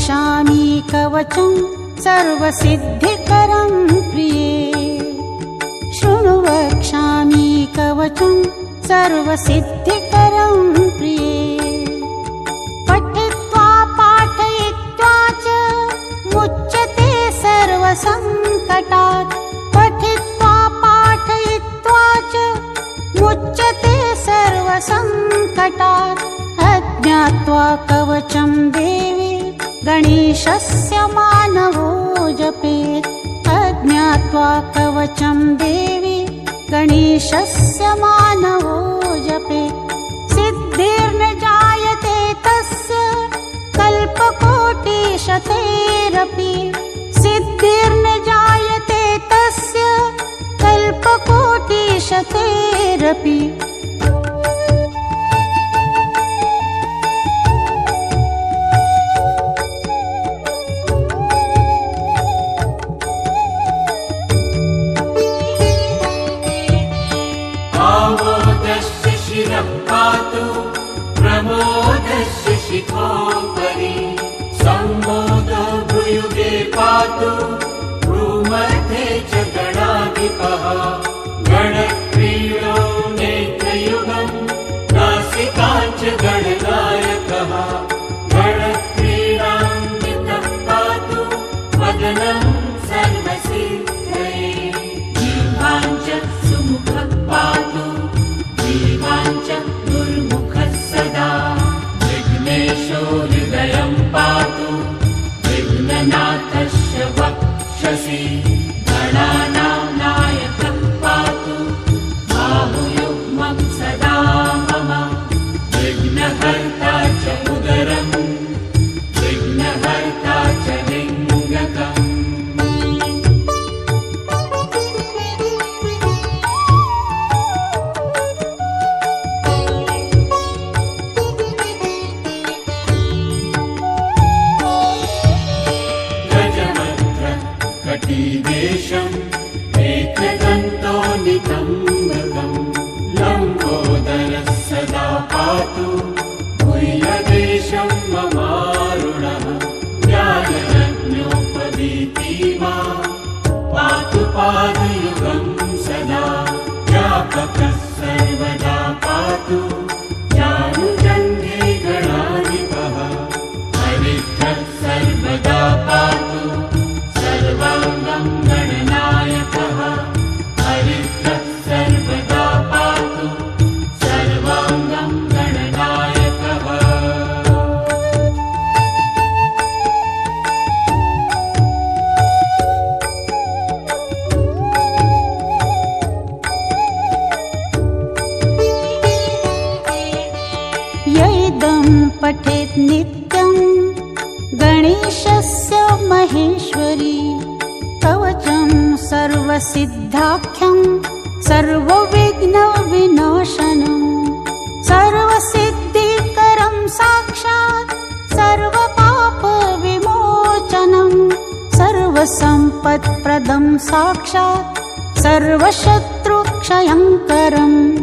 वक्ष्यामि कवचं सर्वसिद्धिकरं प्रिये। शृणु वक्ष्यामि कवचं सर्वसिद्धिकरं प्रिये। पठित्वा पाठयित्वा च मुच्यते सर्वसङ्कटात्। पठित्वा पाठयित्वा च मुच्यते सर्वसङ्कटात्। अज्ञात्वा कवचं देवी गणेशस्य मानवो जपेत्। अज्ञात्वा कवचं देवी गणेशस्य मानवो जपेत्। सिद्धिर्न जायते तस्य कल्पकोटिशतैरपि। सिद्धिर्न जायते तस्य कल्पकोटिशतैरपि। आमोदस्य शिरः पातु प्रमोदस्य शिखोपरि। सम्मोदो भ्रुयुगे पातु भ्रूमध्ये च गणाधिपः। गणक्रीडो नेत्रयुगं नासिकां च गणनायकः। गणक्रीडान्वितः पातु वदनं सर्वसिद्धये। जीवाञ्च सुमुखः पातु जीवाञ्च दुर्मुखः सदा। विघ्नेशो हृदयं पातु विघ्ननाथस्य वक्षसि। गणानां नायकः पातु बाहुयुग्मं सदा मम। विघ्नहर्ता च उदरं विघ्नहर्ता च लिङ्गकम्। कटिदेशम् एकदन्तो नितम्बकम्। लम्बोदरः सदा पातु गुह्यदेशं ममारुणः। ज्ञानरत्नोपवीतिमा पातु पादयुगं सदा। व्यापकः सर्वदा पातु जानुजङ्घे गणाधिपः। हरिद्रः सर्वदा पातु सर्वाङ्गं गणनायकः। हरिद्रः सर्वदा पातु सर्वाङ्गं गणनायकः। यैदं पठेत् नित्यं गणेशस्य महेश्वरी। कवचं सर्वसिद्धाख्यं सर्वविघ्नविनाशनं। सर्वसिद्धिकरं साक्षात् सर्वपापविमोचनं। सर्वसम्पत्प्रदं साक्षात् सर्वशत्रुक्षयङ्करम्।